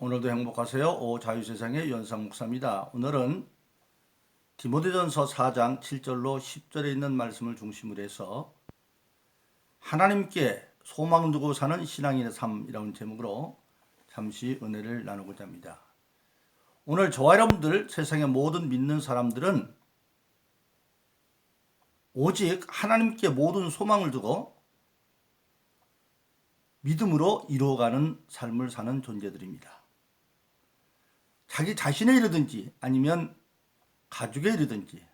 오늘도 행복하세요. 자유세상의 연상 목사입니다. 오늘은 디모데전서 4장 7절로 10절에 있는 말씀을 중심으로 해서 하나님께 소망 두고 사는 신앙인의 삶이라는 제목으로 잠시 은혜를 나누고자 합니다. 오늘 저와 여러분들 세상의 모든 믿는 사람들은 오직 하나님께 모든 소망을 두고 믿음으로 이루어가는 삶을 사는 존재들입니다. 자기 자신의 일이든지 아니면 가족의 일이든지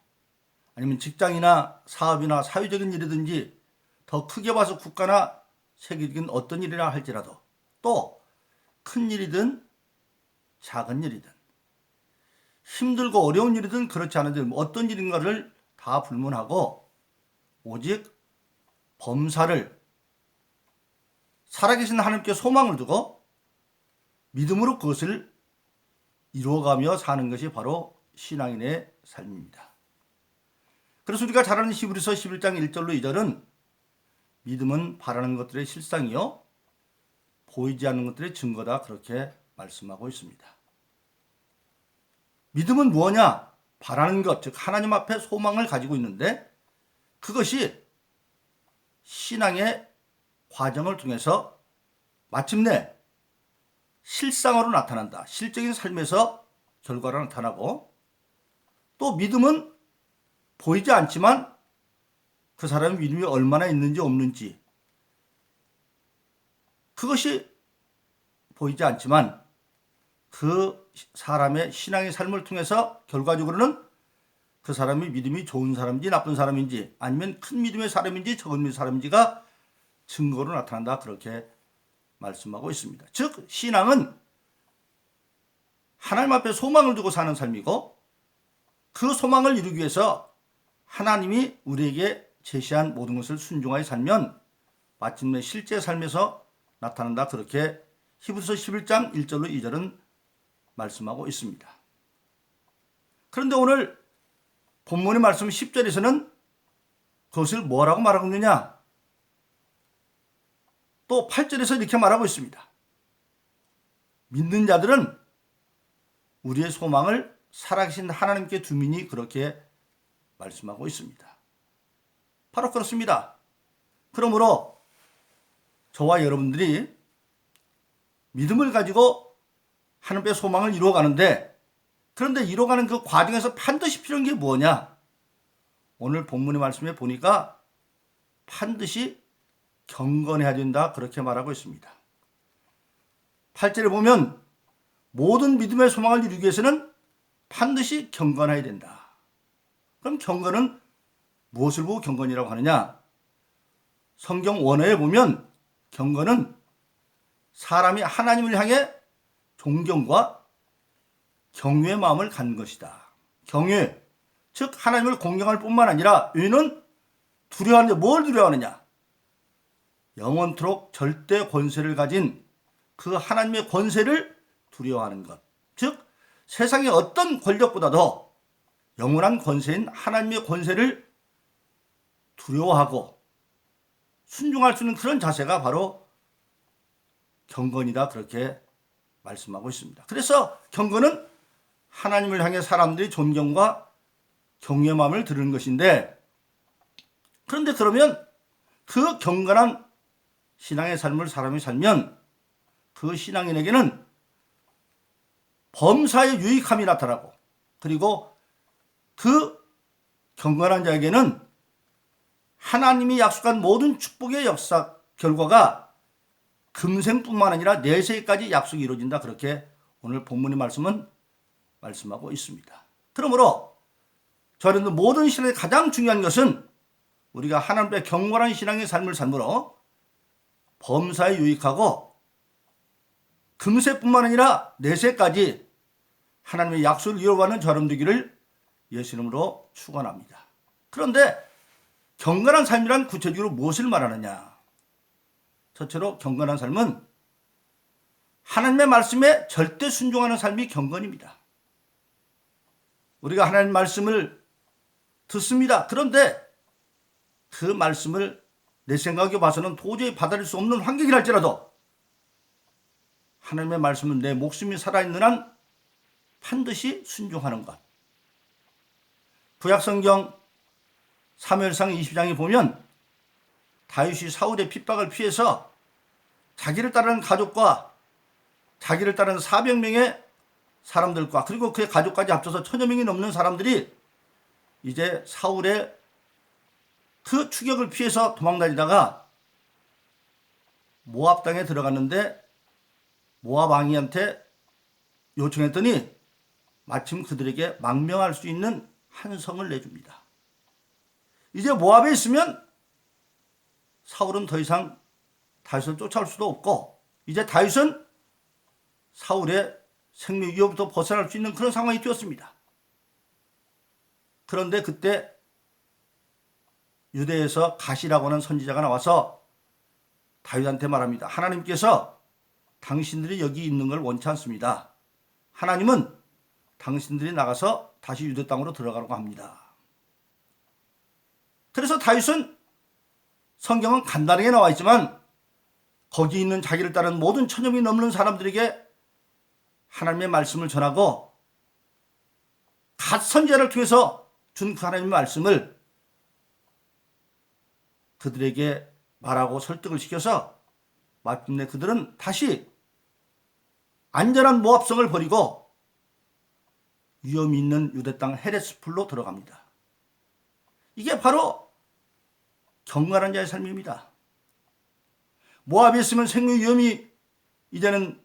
아니면 직장이나 사업이나 사회적인 일이든지 더 크게 봐서 국가나 세계적인 어떤 일이라 할지라도 또 큰 일이든 작은 일이든 힘들고 어려운 일이든 그렇지 않은 일 어떤 일인가를 다 불문하고 오직 범사를 살아계신 하나님께 소망을 두고 믿음으로 그것을 이루어가며 사는 것이 바로 신앙인의 삶입니다. 그래서 우리가 잘 아는 히브리서 11장 1절로 2절은 믿음은 바라는 것들의 실상이요 보이지 않는 것들의 증거다 그렇게 말씀하고 있습니다. 믿음은 무엇냐? 바라는 것, 즉 하나님 앞에 소망을 가지고 있는데 그것이 신앙의 과정을 통해서 마침내 실상으로 나타난다. 실적인 삶에서 결과로 나타나고 또 믿음은 보이지 않지만 그 사람의 믿음이 얼마나 있는지 없는지 그것이 보이지 않지만 그 사람의 신앙의 삶을 통해서 결과적으로는 그 사람의 믿음이 좋은 사람인지 나쁜 사람인지 아니면 큰 믿음의 사람인지 적은 믿음의 사람인지가 증거로 나타난다 그렇게 말씀하고 있습니다. 즉 신앙은 하나님 앞에 소망을 두고 사는 삶이고 그 소망을 이루기 위해서 하나님이 우리에게 제시한 모든 것을 순종하여 살면 마침내 실제 삶에서 나타난다 그렇게 히브리서 11장 1절로 2절은 말씀하고 있습니다. 그런데 오늘 본문의 말씀 10절에서는 그것을 뭐라고 말하고 있느냐? 또 8절에서 이렇게 말하고 있습니다. 믿는 자들은 우리의 소망을 살아계신 하나님께 두미니 그렇게 말씀하고 있습니다. 바로 그렇습니다. 그러므로 저와 여러분들이 믿음을 가지고 하나님의 소망을 이루어가는데 그런데 이루어가는 그 과정에서 반드시 필요한 게 뭐냐? 오늘 본문의 말씀에 보니까 반드시 경건해야 된다 그렇게 말하고 있습니다. 8절에 보면 모든 믿음의 소망을 이루기 위해서는 반드시 경건해야 된다. 그럼 경건은 무엇을 보고 경건이라고 하느냐? 성경 원어에 보면 경건은 사람이 하나님을 향해 존경과 경외의 마음을 갖는 것이다. 경외, 즉 하나님을 공경할 뿐만 아니라 의는 두려워하는데 뭘 두려워하느냐? 영원토록 절대 권세를 가진 그 하나님의 권세를 두려워하는 것. 즉 세상의 어떤 권력보다도 영원한 권세인 하나님의 권세를 두려워하고 순종할 수 있는 그런 자세가 바로 경건이다 그렇게 말씀하고 있습니다. 그래서 경건은 하나님을 향해 사람들이 존경과 경외의 마음을 드리는 것인데 그런데 그러면 그 경건한 신앙의 삶을 사람이 살면 그 신앙인에게는 범사의 유익함이 나타나고 그리고 그 경건한 자에게는 하나님이 약속한 모든 축복의 역사 결과가 금생뿐만 아니라 내세까지 약속이 이루어진다 그렇게 오늘 본문의 말씀은 말씀하고 있습니다. 그러므로 저는 모든 신앙의 가장 중요한 것은 우리가 하나님의 경건한 신앙의 삶을 삶으로 범사에 유익하고 금세뿐만 아니라 내세까지 하나님의 약속을 이루어가는 저럼 되기를 예수 이름으로 축원합니다. 그런데 경건한 삶이란 구체적으로 무엇을 말하느냐? 첫째로 경건한 삶은 하나님의 말씀에 절대 순종하는 삶이 경건입니다. 우리가 하나님 말씀을 듣습니다. 그런데 그 말씀을 내 생각에 봐서는 도저히 받아들일 수 없는 환경이랄지라도 하나님의 말씀은 내 목숨이 살아있는 한 반드시 순종하는 것. 구약성경 사무엘상 20장에 보면 다윗이 사울의 핍박을 피해서 자기를 따르는 가족과 자기를 따르는 400명의 사람들과 그리고 그의 가족까지 합쳐서 1000여 명이 넘는 사람들이 이제 사울의 그 추격을 피해서 도망다니다가 모압 땅에 들어갔는데 모압 왕이한테 요청했더니 마침 그들에게 망명할 수 있는 한 성을 내줍니다. 이제 모압에 있으면 사울은 더 이상 다윗을 쫓아올 수도 없고 이제 다윗은 사울의 생명 위협부터 벗어날 수 있는 그런 상황이 되었습니다. 그런데 그때 유대에서 갓이라고 하는 선지자가 나와서 다윗한테 말합니다. 하나님께서 당신들이 여기 있는 걸 원치 않습니다. 하나님은 당신들이 나가서 다시 유대 땅으로 들어가라고 합니다. 그래서 다윗은 성경은 간단하게 나와 있지만 거기 있는 자기를 따르는 모든 1000여 명이 넘는 사람들에게 하나님의 말씀을 전하고 갓 선지자를 통해서 준 그 하나님의 말씀을 그들에게 말하고 설득을 시켜서 마침내 그들은 다시 안전한 모압성을 버리고 위험이 있는 유대 땅 헤레스풀로 들어갑니다. 이게 바로 경건한 자의 삶입니다. 모압에 있으면 생명 위험이 이제는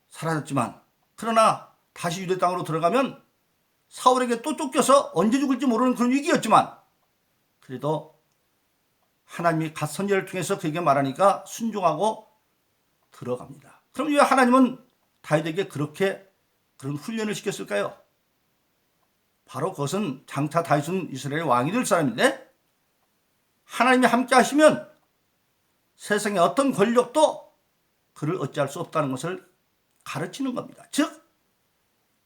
사라졌지만 그러나 다시 유대 땅으로 들어가면 사울에게 또 쫓겨서 언제 죽을지 모르는 그런 위기였지만 그래도 하나님이 갓 선지자를 통해서 그에게 말하니까 순종하고 들어갑니다. 그럼 왜 하나님은 다윗에게 그렇게 그런 훈련을 시켰을까요? 바로 그것은 장차 다윗은 이스라엘의 왕이 될 사람인데 하나님이 함께 하시면 세상의 어떤 권력도 그를 어찌할 수 없다는 것을 가르치는 겁니다. 즉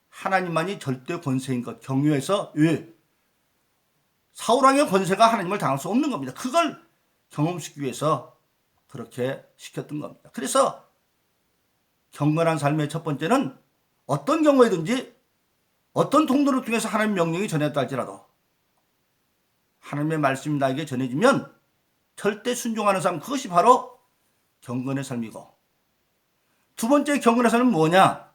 하나님만이 절대 권세인 것 경유해서 왜 사울왕의 권세가 하나님을 당할 수 없는 겁니다. 그걸 경험시키기 위해서 그렇게 시켰던 겁니다. 그래서 경건한 삶의 첫 번째는 어떤 경우에든지 어떤 통로를 통해서 하나님의 명령이 전해졌다 할지라도 하나님의 말씀이 나에게 전해지면 절대 순종하는 삶, 그것이 바로 경건의 삶이고, 두 번째 경건의 삶은 뭐냐?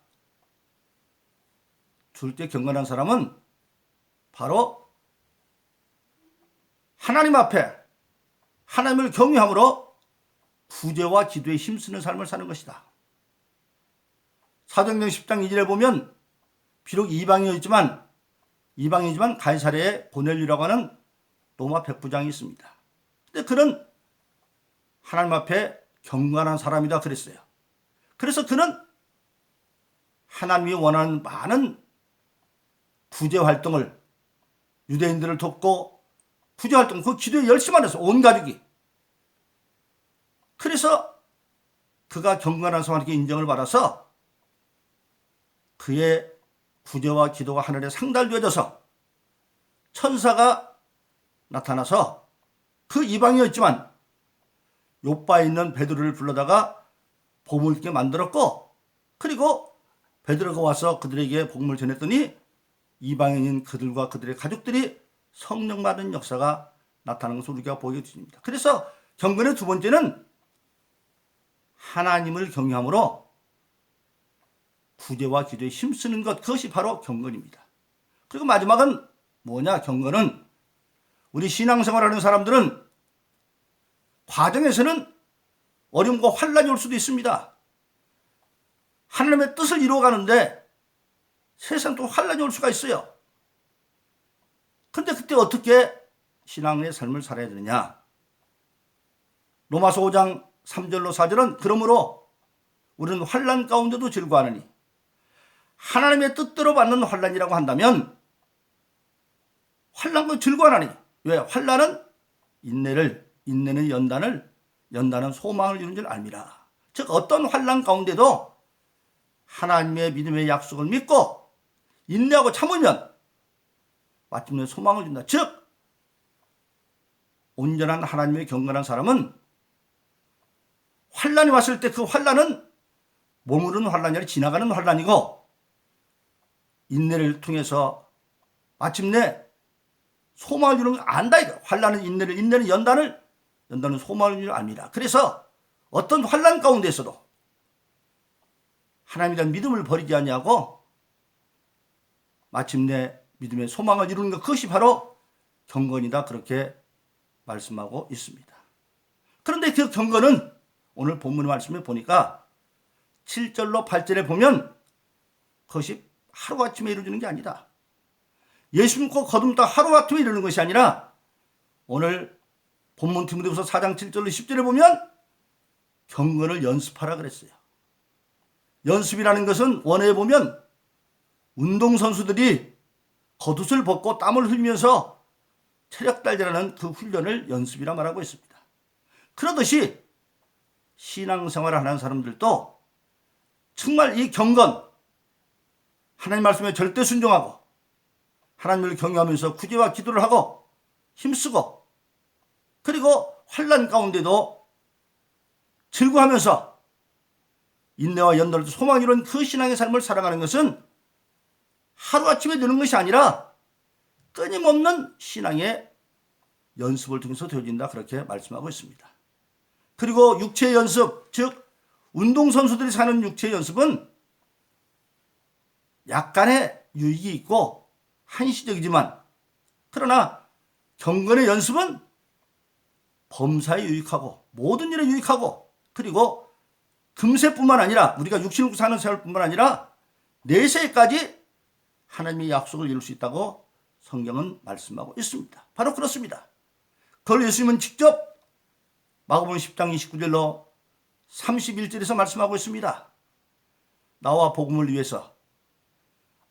둘째 경건한 사람은 바로 하나님 앞에 하나님을 경외함으로 구제와 기도에 힘쓰는 삶을 사는 것이다. 사도행전 10장 2절에 보면 비록 이방인이지만 가이사랴에 고넬료라고 하는 로마 백부장이 있습니다. 근데 그는 하나님 앞에 경건한 사람이다 그랬어요. 그래서 그는 하나님이 원하는 많은 구제 활동을, 유대인들을 돕고 구제 활동, 그 기도에 열심히 하면서 온 가족이. 그래서 그가 경건한 사람에게 인정을 받아서 그의 구제와 기도가 하늘에 상달되어져서 천사가 나타나서 그 이방이었지만 요바에 있는 베드로를 불러다가 복음을 듣게 만들었고, 그리고 베드로가 와서 그들에게 복음을 전했더니 이방인인 그들과 그들의 가족들이 성령 받은 역사가 나타나는 것을 우리가 보게 됩니다. 그래서 경건의 두 번째는 하나님을 경외함으로 구제와 기도에 힘쓰는 것, 그것이 바로 경건입니다. 그리고 마지막은 뭐냐? 경건은 우리 신앙생활하는 사람들은 과정에서는 어려움과 환란이 올 수도 있습니다. 하나님의 뜻을 이루어가는데 세상 또 환란이 올 수가 있어요. 그런데 그때 어떻게 신앙의 삶을 살아야 되느냐? 로마서 5장 3절로 4절은 그러므로 우리는 환란 가운데도 즐거워하느니, 하나님의 뜻대로 받는 환란이라고 한다면 환란도 즐거워하니. 왜? 환란은 인내는 연단은 소망을 이루는 줄 알미라. 즉 어떤 환란 가운데도 하나님의 믿음의 약속을 믿고 인내하고 참으면 마침내 소망을 준다. 즉 온전한 하나님의 경건한 사람은 환란이 왔을 때 그 환란은 머무르는 환란이 아니라 지나가는 환란이고, 인내를 통해서 마침내 소망을 이루는 걸 안다. 환란은 인내를, 인내는 연단을, 연단은 소망을 이루는 걸 압니다. 그래서 어떤 환란 가운데서도 하나님에 대한 믿음을 버리지 아니하고 마침내 믿음의 소망을 이루는 것, 그것이 바로 경건이다, 그렇게 말씀하고 있습니다. 그런데 그 경건은 오늘 본문의 말씀을 보니까 7절로 8절에 보면 그것이 하루아침에 이루어지는 게 아니다. 예수 믿고 거듭났다 하루아침에 이루는 것이 아니라, 오늘 본문 디모데후서 4장 7절로 10절에 보면 경건을 연습하라 그랬어요. 연습이라는 것은 원어에 보면 운동선수들이 겉옷을 벗고 땀을 흘리면서 체력 단련하는 그 훈련을 연습이라 말하고 있습니다. 그러듯이 신앙생활을 하는 사람들도 정말 이 경건, 하나님 말씀에 절대 순종하고 하나님을 경외하면서 구제와 기도를 하고 힘쓰고, 그리고 환난 가운데도 즐거워하면서 인내와 연단을 소망 이룬 그 신앙의 삶을 살아가는 것은 하루아침에 되는 것이 아니라 끊임없는 신앙의 연습을 통해서 되어진다, 그렇게 말씀하고 있습니다. 그리고 육체의 연습, 즉 운동선수들이 사는 육체의 연습은 약간의 유익이 있고 한시적이지만, 그러나 경건의 연습은 범사에 유익하고 모든 일에 유익하고, 그리고 금세뿐만 아니라 우리가 육신을 사는 세월뿐만 아니라 내세까지 하나님의 약속을 이룰 수 있다고 성경은 말씀하고 있습니다. 바로 그렇습니다. 그걸 예수님은 직접 마가복음 10장 29절로 31절에서 말씀하고 있습니다. 나와 복음을 위해서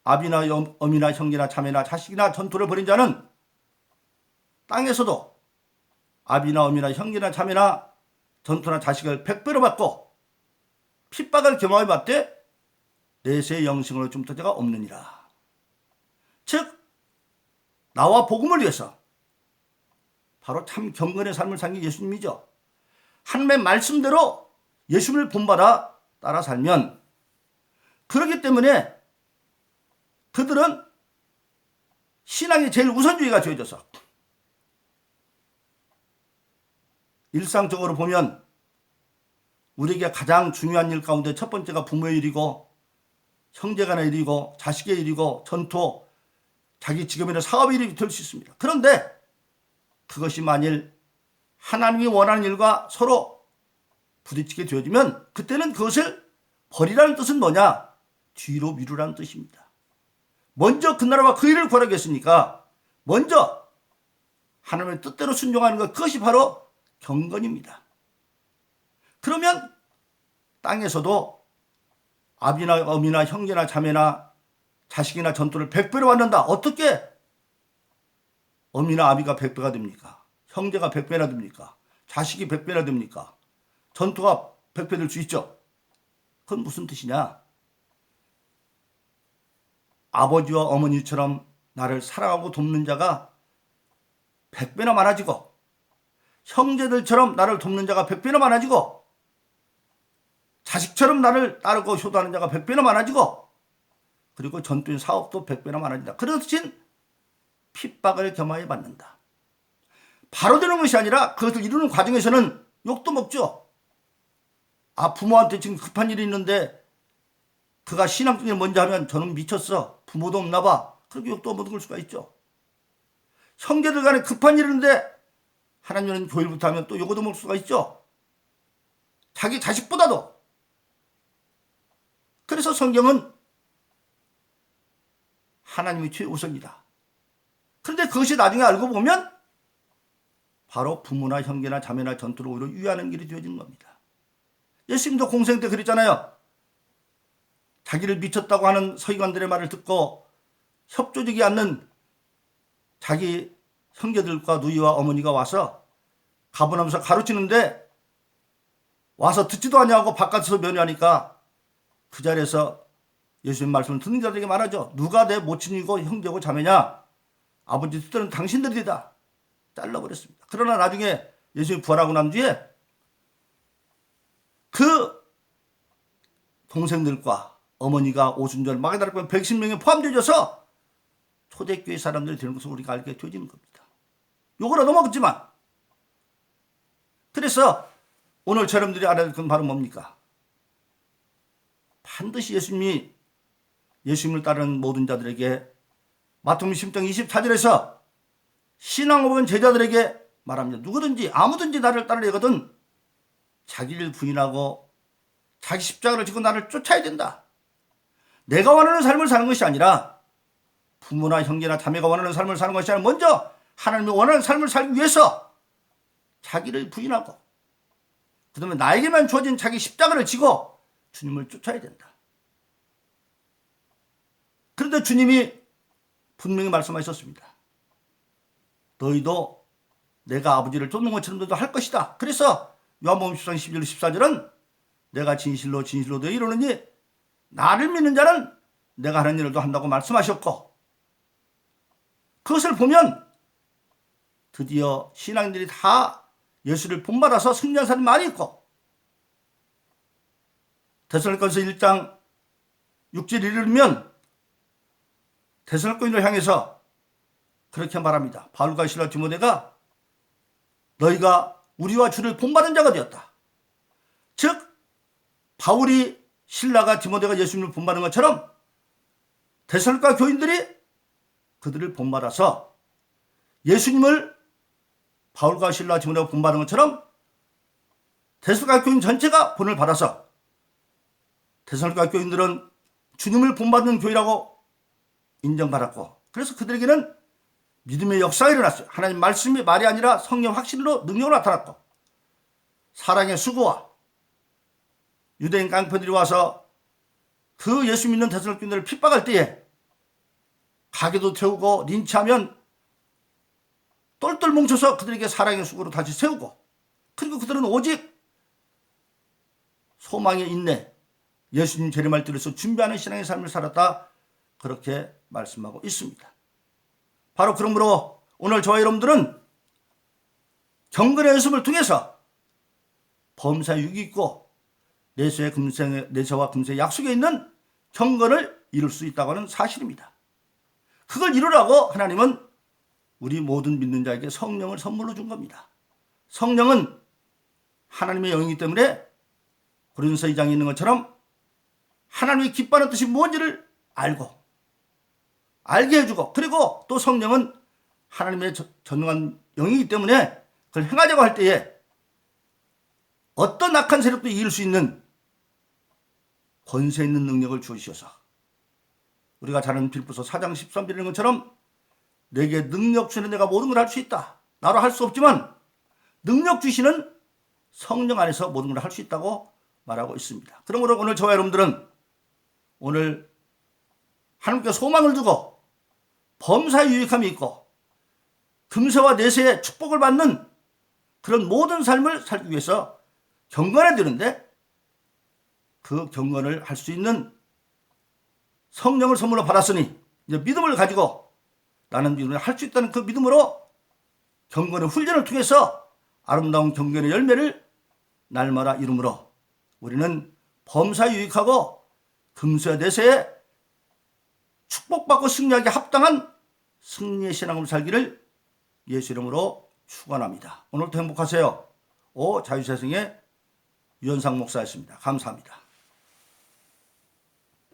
아비나 어미나 형제나 자매나 자식이나 전토를 벌인 자는 땅에서도 아비나 어미나 형제나 자매나 전토나 자식을 100배로 받고 핍박을 겸하여 받되 내세의 영생으로 좀 더 자가 없느니라. 즉 나와 복음을 위해서, 바로 참 경건의 삶을 산 게 예수님이죠. 하나님의 말씀대로 예수님을 본받아 따라 살면, 그렇기 때문에 그들은 신앙의 제일 우선주의가 되어져서, 일상적으로 보면 우리에게 가장 중요한 일 가운데 첫 번째가 부모의 일이고, 형제간의 일이고, 자식의 일이고, 전토, 자기 직업이나 사업의 일이 될 수 있습니다. 그런데 그것이 만일 하나님이 원하는 일과 서로 부딪히게 되어지면, 그때는 그것을 버리라는 뜻은 뭐냐? 뒤로 미루라는 뜻입니다. 먼저 그 나라와 그 일을 구하겠으니까 먼저 하나님의 뜻대로 순종하는 것, 그것이 바로 경건입니다. 그러면 땅에서도 아비나 어미나 형제나 자매나 자식이나 전토를 100배로 받는다. 어떻게 어미나 아비가 100배가 됩니까? 형제가 100배나 됩니까? 자식이 100배나 됩니까? 전토가 100배 될 수 있죠. 그건 무슨 뜻이냐? 아버지와 어머니처럼 나를 사랑하고 돕는 자가 100배나 많아지고, 형제들처럼 나를 돕는 자가 100배나 많아지고, 자식처럼 나를 따르고 효도하는 자가 100배나 많아지고, 그리고 전투인 사업도 100배나 많아진다. 그렇듯이 핍박을 겸하여 받는다. 바로 되는 것이 아니라 그것을 이루는 과정에서는 욕도 먹죠. 부모한테 지금 급한 일이 있는데 그가 신앙적인 일 먼저 하면 저는 미쳤어, 부모도 없나 봐, 그렇게 욕도 먹을 수가 있죠. 형제들 간에 급한 일이 있는데 하나님은 교일부터 하면 또 욕도 먹을 수가 있죠. 자기 자식보다도. 그래서 성경은 하나님이 최우선이다. 그런데 그것이 나중에 알고 보면 바로 부모나 형제나 자매나 전투를 오히려 유의하는 길이 되어지는 겁니다. 예수님도 공생 때 그랬잖아요. 자기를 미쳤다고 하는 서기관들의 말을 듣고 협조되지 않는 자기 형제들과 누이와 어머니가 와서 가버나면서 가르치는데 와서 듣지도 않냐고 바깥에서 면회하니까 그 자리에서 예수님 말씀을 듣는 자들에게 말하죠. 누가 내 모친이고 형제고 자매냐? 아버지 뜻대로는 당신들이다. 잘라버렸습니다. 그러나 나중에 예수님이 부활하고 난 뒤에 그 동생들과 어머니가 오순절 마게다라교회 110명에 포함되어서 초대교회 사람들이 되는 것을 우리가 알게 되어지는 겁니다. 요거라 넘어갔지만, 그래서 오늘 여러분들이 알아야 될 건 바로 뭡니까? 반드시 예수님을 따르는 모든 자들에게 마태복음 10장 24절에서 신앙을 제자들에게 말합니다. 누구든지 아무든지 나를 따르려거든 자기를 부인하고 자기 십자가를 지고 나를 쫓아야 된다. 내가 원하는 삶을 사는 것이 아니라 부모나 형제나 자매가 원하는 삶을 사는 것이 아니라 먼저 하나님이 원하는 삶을 살기 위해서 자기를 부인하고 그 다음에 나에게만 주어진 자기 십자가를 지고 주님을 쫓아야 된다. 그런데 주님이 분명히 말씀하셨습니다. 너희도 내가 아버지를 쫓는 것처럼 너희도 할 것이다. 그래서 요한복음 10장 12절 14절은 내가 진실로 진실로 너희 이르노니 나를 믿는 자는 내가 하는 일을 한다고 말씀하셨고, 그것을 보면 드디어 신앙인들이 다 예수를 본받아서 승리한 사람이 많이 있고, 데살로니가서 1장 6절 이르면 데살로니가인을 향해서 그렇게 말합니다. 바울과 실라 디모데가 너희가 우리와 주를 본받은 자가 되었다. 즉 바울이 실라가 디모데가 예수님을 본받은 것처럼 데살로니가 교인들이 그들을 본받아서 예수님을 바울과 실라 디모데가 본받은 것처럼 데살로니가 교인 전체가 본을 받아서 데살로니가 교인들은 주님을 본받는 교회라고 인정받았고, 그래서 그들에게는 믿음의 역사가 일어났어요. 하나님 말씀이 말이 아니라 성령 확신으로 능력으로 나타났고, 사랑의 수고와 유대인 깡패들이 와서 그 예수 믿는 데살로니가 교인들을 핍박할 때에 가게도 태우고 린치하면 똘똘 뭉쳐서 그들에게 사랑의 수고로 다시 세우고, 그리고 그들은 오직 소망의 인내, 예수님 재림할 때로서 준비하는 신앙의 삶을 살았다. 그렇게 말씀하고 있습니다. 바로 그러므로 오늘 저와 여러분들은 경건의 연습을 통해서 범사에 유익이 있고 내세와 금세의 약속에 있는 경건을 이룰 수 있다고 하는 사실입니다. 그걸 이루라고 하나님은 우리 모든 믿는 자에게 성령을 선물로 준 겁니다. 성령은 하나님의 영이기 때문에 고린도서 2장에 있는 것처럼 하나님이 기뻐하는 뜻이 무엇인지를 알게 해주고, 그리고 또 성령은 하나님의 전능한 영이기 때문에 그걸 행하려고 할 때에 어떤 악한 세력도 이길 수 있는 권세 있는 능력을 주시어서 우리가 잘 아는 빌립보서 4장 13절에 있는 것처럼 내게 능력 주시는 내가 모든 걸 할 수 있다. 나로 할 수 없지만 능력 주시는 성령 안에서 모든 걸 할 수 있다고 말하고 있습니다. 그러므로 오늘 저와 여러분들은 오늘 하나님께 소망을 두고 범사에 유익함이 있고 금세와 내세의 축복을 받는 그런 모든 삶을 살기 위해서 경건해야 되는데, 그 경건을 할 수 있는 성령을 선물로 받았으니 이제 믿음을 가지고 나는 믿음을 할 수 있다는 그 믿음으로 경건의 훈련을 통해서 아름다운 경건의 열매를 날마다 이루므로 우리는 범사에 유익하고 금세와 내세에 축복받고 승리하기 합당한 승리의 신앙을 살기를 예수 이름으로 축원합니다. 오늘도 행복하세요. 자유세상의 유현상 목사였습니다. 감사합니다.